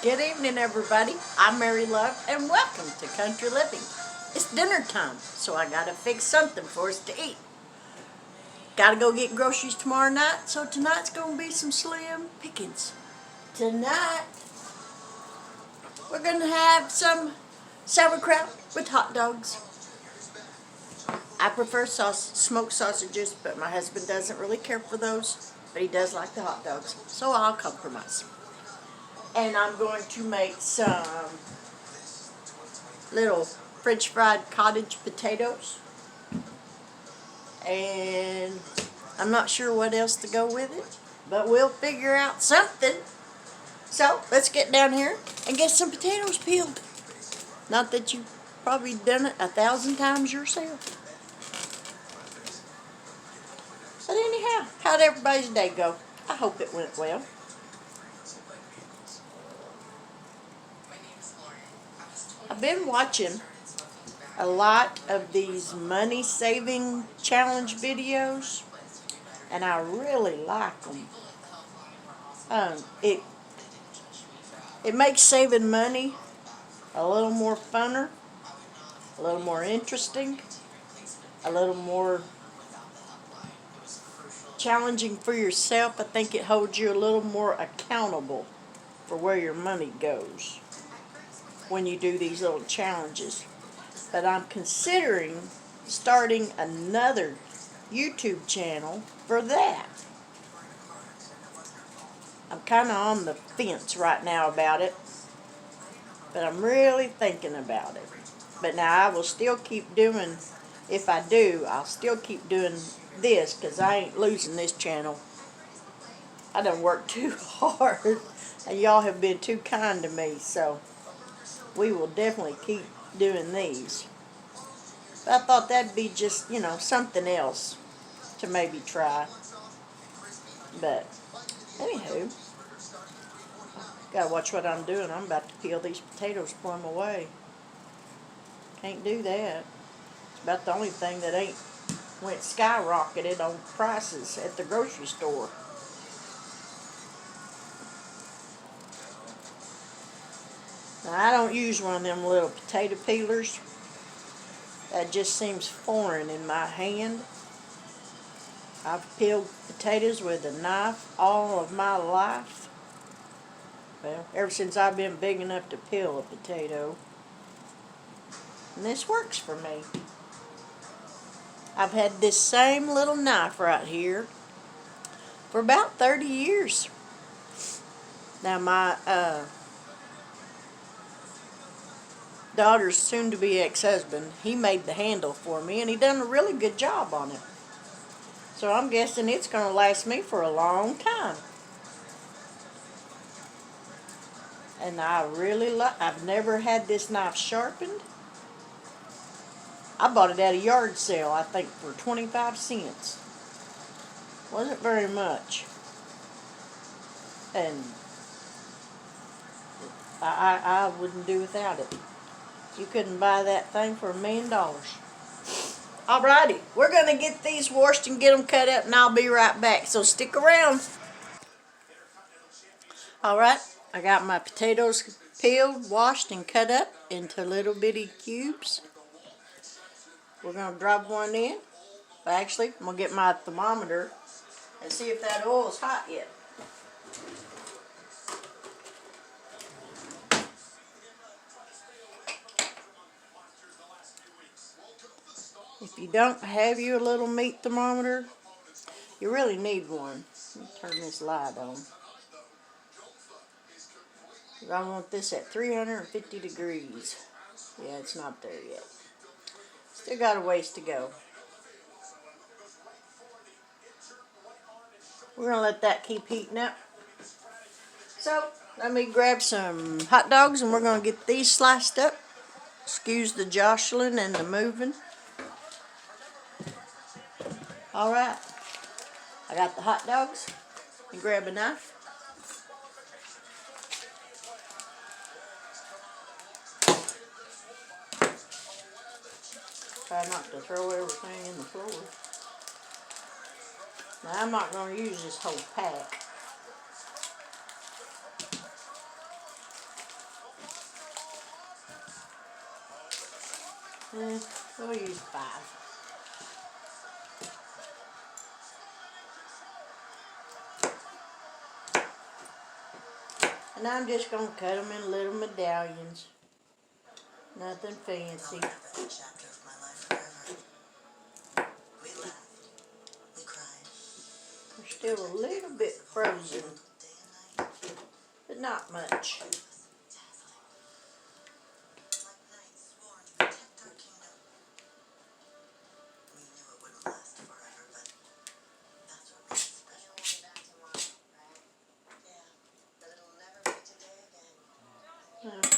Good evening, everybody. I'm Mary Love, and welcome to Country Living. It's dinner time, so I gotta fix something for us to eat. Gotta go get groceries tomorrow night, so tonight's gonna be some slim pickings. Tonight, we're gonna have some sauerkraut with hot dogs. I prefer smoked sausages, but my husband doesn't really care for those, but he does like the hot dogs, so I'll compromise. And I'm going to make some little French fried cottage potatoes. And I'm not sure what else to go with it, but we'll figure out something. So let's get down here and get some potatoes peeled. Not that you've probably done it 1,000 times yourself. But anyhow, how'd everybody's day go? I hope it went well. I've been watching a lot of these money saving challenge videos, and I really like them. It makes saving money a little more funner, a little more interesting, a little more challenging for yourself. I think it holds you a little more accountable for where your money goes when you do these little challenges. But I'm considering starting another YouTube channel for that. I'm kind of on the fence right now about it, but I'm really thinking about it. But now I will still keep doing, if I do, I'll still keep doing this, because I ain't losing this channel. I done worked too hard, and y'all have been too kind to me, so we will definitely keep doing these. But I thought that'd be just, something else to maybe try. But anywho, gotta watch what I'm doing. I'm about to peel these potatoes plumb away. Can't do that. It's about the only thing that ain't went skyrocketed on prices at the grocery store. Now, I don't use one of them little potato peelers. That just seems foreign in my hand. I've peeled potatoes with a knife all of my life. Well, ever since I've been big enough to peel a potato. And this works for me. I've had this same little knife right here for about 30 years. Now my daughter's soon-to-be ex-husband, he made the handle for me, and he done a really good job on it. So I'm guessing it's going to last me for a long time. And I really I've never had this knife sharpened. I bought it at a yard sale, I think, for 25 cents. Wasn't very much. And I wouldn't do without it. You couldn't buy that thing for $1 million. Alrighty, we're going to get these washed and get them cut up, and I'll be right back. So stick around. Alright, I got my potatoes peeled, washed, and cut up into little bitty cubes. We're going to drop one in. Actually, I'm going to get my thermometer and see if that oil is hot yet. If you don't have your little meat thermometer, you really need one. Let me turn this light on. I want this at 350 degrees. Yeah, it's not there yet. Still got a ways to go. We're going to let that keep heating up. So, let me grab some hot dogs, and we're going to get these sliced up. Excuse the jostling and the moving. Alright, I got the hot dogs. You grab a knife. Try not to throw everything in the floor. Now, I'm not going to use this whole pack. We'll use 5. And I'm just going to cut them in little medallions. Nothing fancy. They're still a little bit frozen, but not much.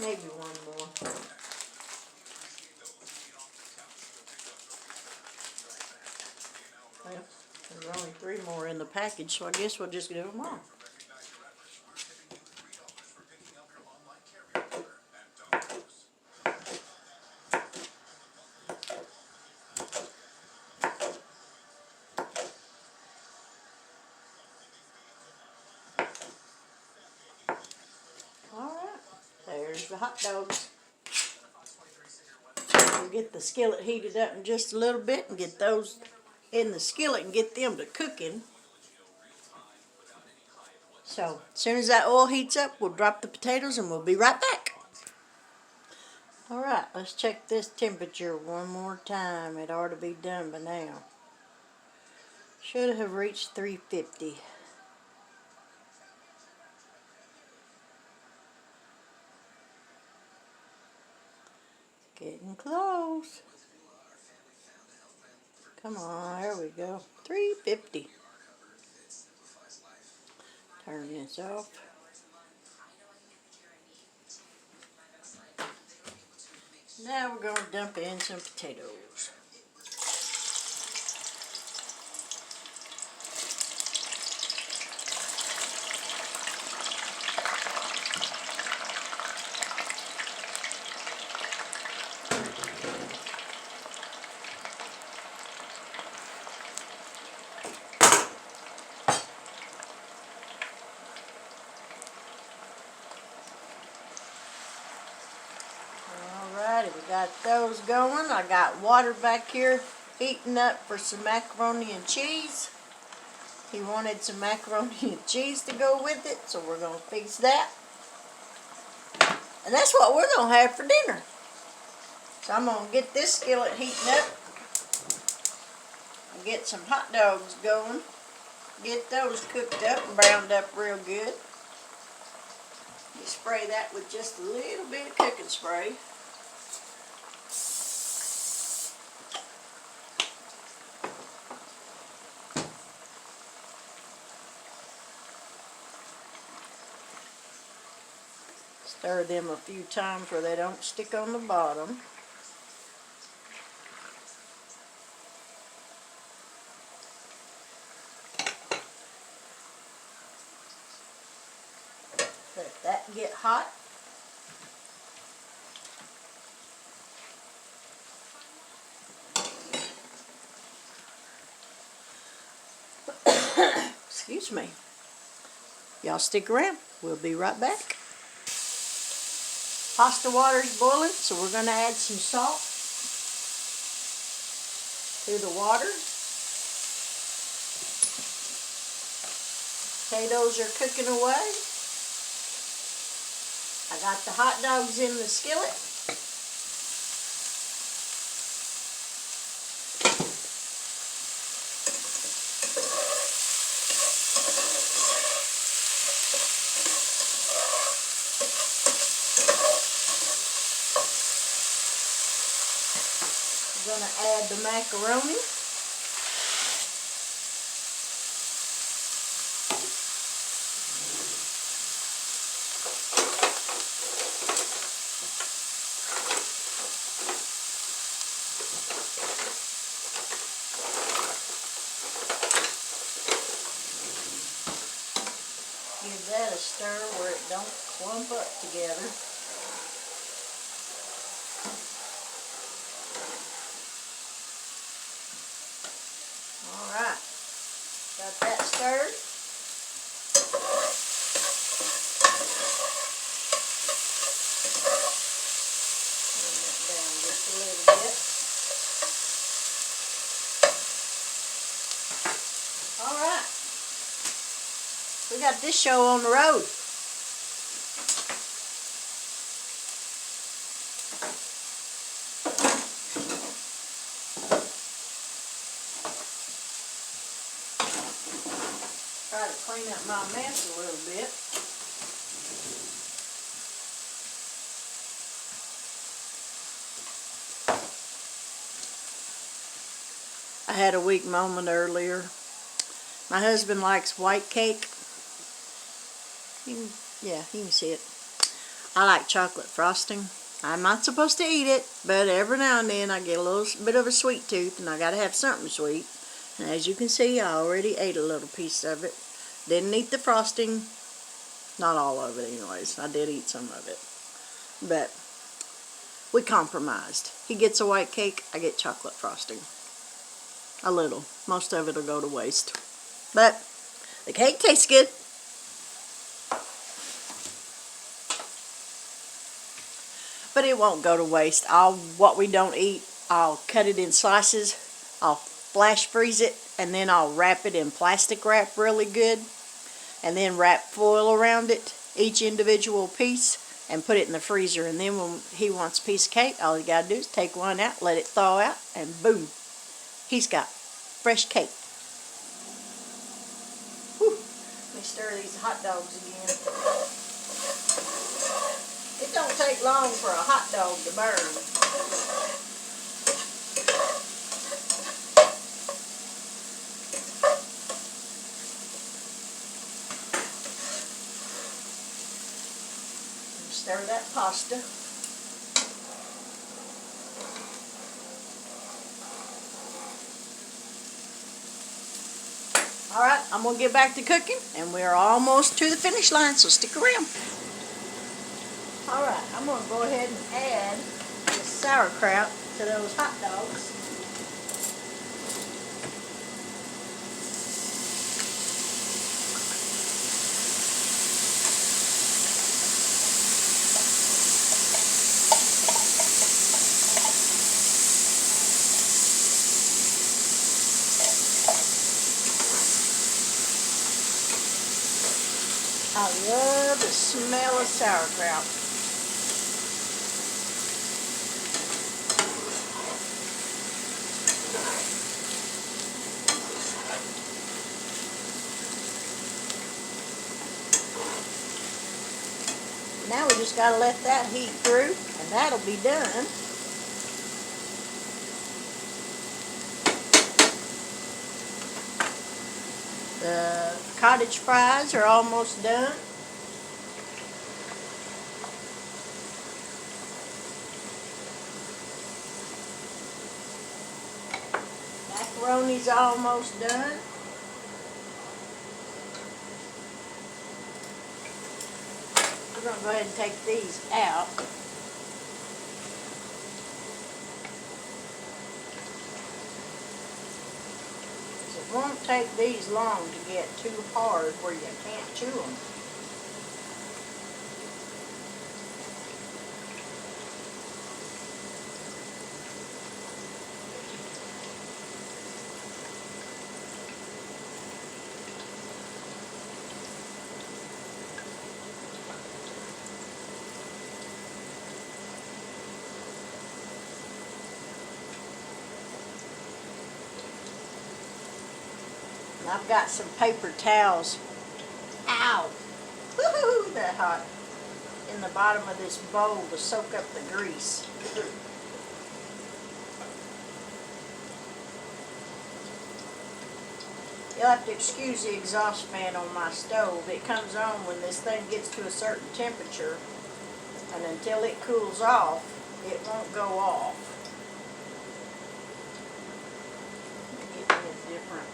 Maybe one more. Well, there's only 3 more in the package, so I guess we'll just do them all. Alright, there's the hot dogs. We'll get the skillet heated up in just a little bit and get those in the skillet and get them to cooking. So, as soon as that oil heats up, we'll drop the potatoes and we'll be right back. Alright, let's check this temperature one more time. It ought to be done by now. Should have reached 350. Getting close. Come on, there we go. 350. Turn this off. Now we're going to dump in some potatoes. We got those going. I got water back here heating up for some macaroni and cheese. He wanted some macaroni and cheese to go with it, so we're going to fix that. And that's what we're going to have for dinner. So I'm going to get this skillet heating up and get some hot dogs going. Get those cooked up and browned up real good. You spray that with just a little bit of cooking spray. Stir them a few times where they don't stick on the bottom. Let that get hot. Excuse me. Y'all stick around. We'll be right back. Pasta water's boiling, so we're going to add some salt to the water. Potatoes are cooking away. I got the hot dogs in the skillet. I'm going to add the macaroni. Give that a stir where it don't clump up together. Alright, got that stirred. Turn that down just a little bit. We got this show on the road. Try to clean up my mess a little bit. I had a weak moment earlier. My husband likes white cake. Yeah, you can see it. I like chocolate frosting. I'm not supposed to eat it, but every now and then I get a little bit of a sweet tooth, and I gotta have something sweet. And as you can see, I already ate a little piece of it. Didn't eat the frosting. Not all of it anyways. I did eat some of it. But we compromised. He gets a white cake, I get chocolate frosting. A little. Most of it will go to waste. But the cake tastes good. But it won't go to waste. What we don't eat, I'll cut it in slices. I'll flash freeze it, and then I'll wrap it in plastic wrap really good. And then wrap foil around it, each individual piece, and put it in the freezer. And then when he wants a piece of cake, all you gotta do is take one out, let it thaw out, and boom, he's got fresh cake. Whew. Let me stir these hot dogs again. It don't take long for a hot dog to burn. Stir that pasta. Alright, I'm going to get back to cooking, and we're almost to the finish line, so stick around. Alright, I'm going to go ahead and add the sauerkraut to those hot dogs. I love the smell of sauerkraut. Now we just got to let that heat through, and that'll be done. The cottage fries are almost done. Macaroni's almost done. We're going to go ahead and take these out. It won't take these long to get too hard where you can't chew them. I've got some paper towels. Ow! Woohoo! That hot. In the bottom of this bowl to soak up the grease. You'll have to excuse the exhaust fan on my stove. It comes on when this thing gets to a certain temperature, and until it cools off, it won't go off. Get it different.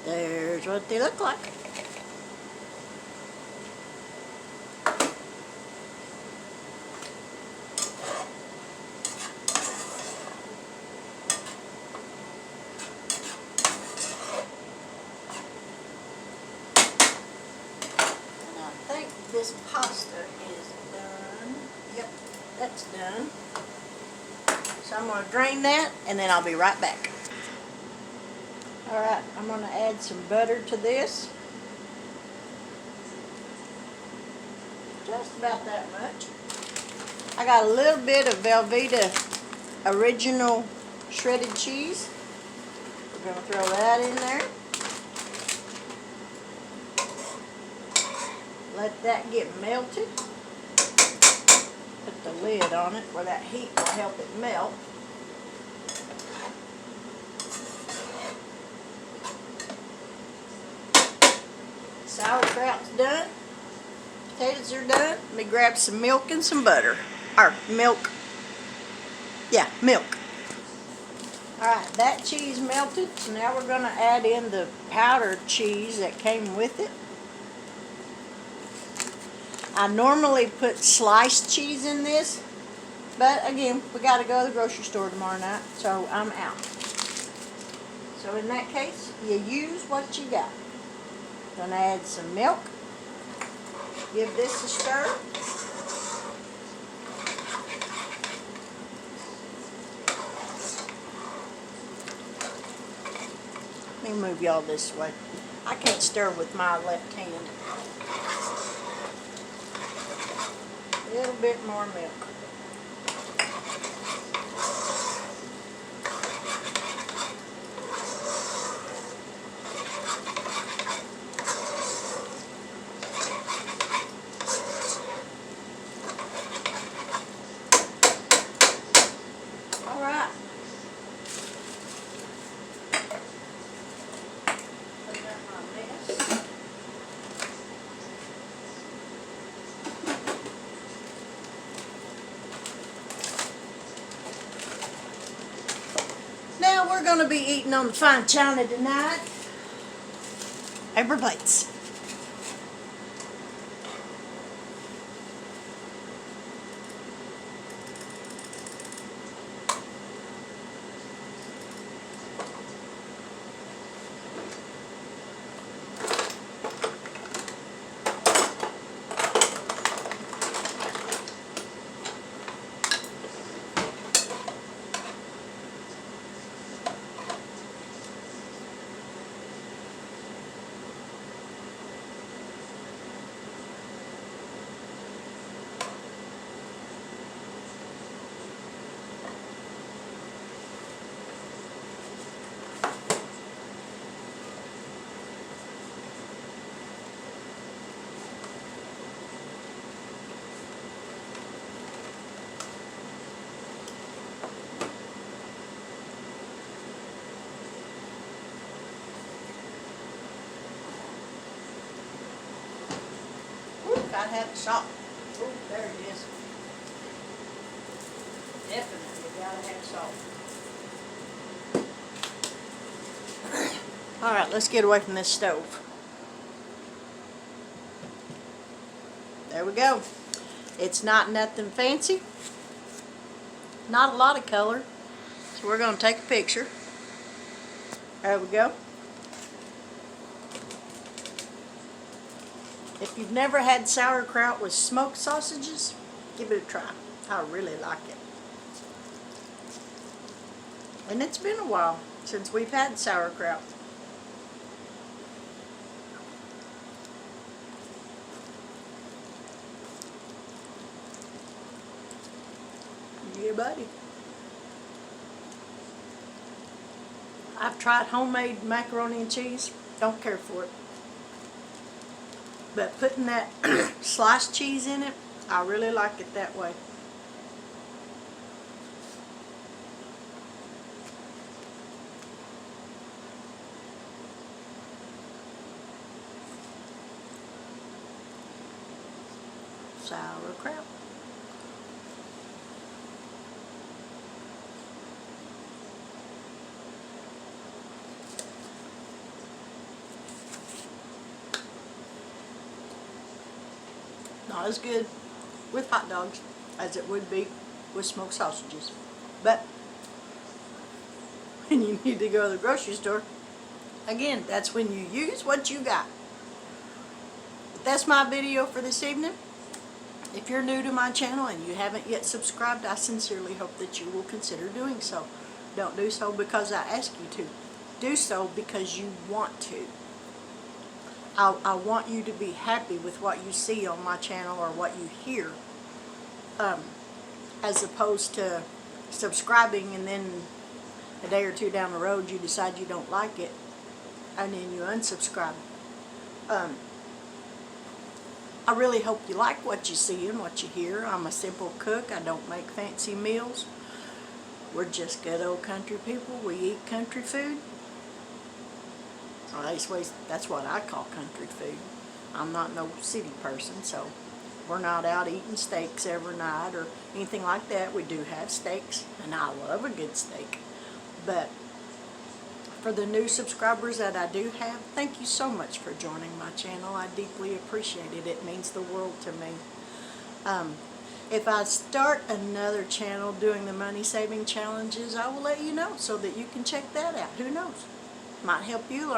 There's what they look like. I think this pasta is done. Yep, that's done. So I'm going to drain that and then I'll be right back. Alright, I'm going to add some butter to this. Just about that much. I got a little bit of Velveeta original shredded cheese. We're going to throw that in there. Let that get melted. Put the lid on it where that heat will help it melt. Sauerkraut's done. Potatoes are done. Let me grab some milk and some butter. Or milk. Yeah, milk. Alright, that cheese melted. So now we're going to add in the powdered cheese that came with it. I normally put sliced cheese in this, but again, we got to go to the grocery store tomorrow night, so I'm out. So in that case, you use what you got. Gonna add some milk. Give this a stir. Let me move y'all this way. I can't stir with my left hand. A little bit more milk. All right. Clean up my mess. Now we're going to be eating on the fine china tonight. Paper plates. Gotta have the salt. Oh, there it is. Definitely gotta have salt. Alright, let's get away from this stove. There we go. It's not nothing fancy. Not a lot of color. So we're going to take a picture. There we go. If you've never had sauerkraut with smoked sausages, give it a try. I really like it. And it's been a while since we've had sauerkraut. Yeah, buddy. I've tried homemade macaroni and cheese. Don't care for it. But putting that sliced cheese in it, I really like it that way. Sauerkraut. Not as good with hot dogs as it would be with smoked sausages. But when you need to go to the grocery store, again, that's when you use what you got. But that's my video for this evening. If you're new to my channel and you haven't yet subscribed, I sincerely hope that you will consider doing so. Don't do so because I ask you to. Do so because you want to. I want you to be happy with what you see on my channel or what you hear, as opposed to subscribing and then a day or two down the road you decide you don't like it and then you unsubscribe. I really hope you like what you see and what you hear. I'm a simple cook. I don't make fancy meals. We're just good old country people. We eat country food. Or at least that's what I call country food. I'm not no city person, so we're not out eating steaks every night or anything like that. We do have steaks, and I love a good steak. But for the new subscribers that I do have, thank you so much for joining my channel. I deeply appreciate it. It means the world to me. If I start another channel doing the money saving challenges, I will let you know so that you can check that out. Who knows? Might help you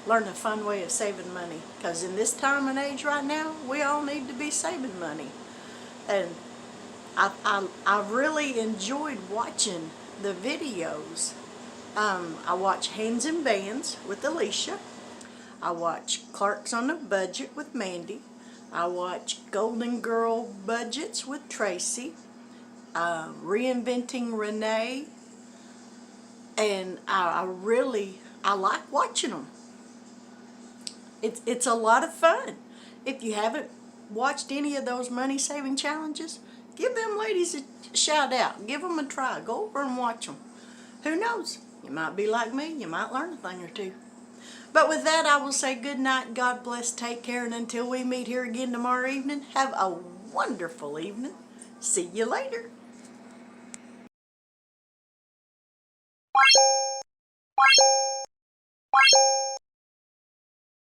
learn a fun way of saving money. Because in this time and age right now, we all need to be saving money. And I really enjoyed watching the videos. I watch Hands and Bands with Alicia. I watch Clark's on a Budget with Mandy. I watch Golden Girl Budgets with Tracy. Reinventing Renee. And I like watching them. It's a lot of fun. If you haven't watched any of those money saving challenges, give them ladies a shout out. Give them a try. Go over and watch them. Who knows? You might be like me. You might learn a thing or two. But with that, I will say good night. God bless. Take care. And until we meet here again tomorrow evening, have a wonderful evening. See you later.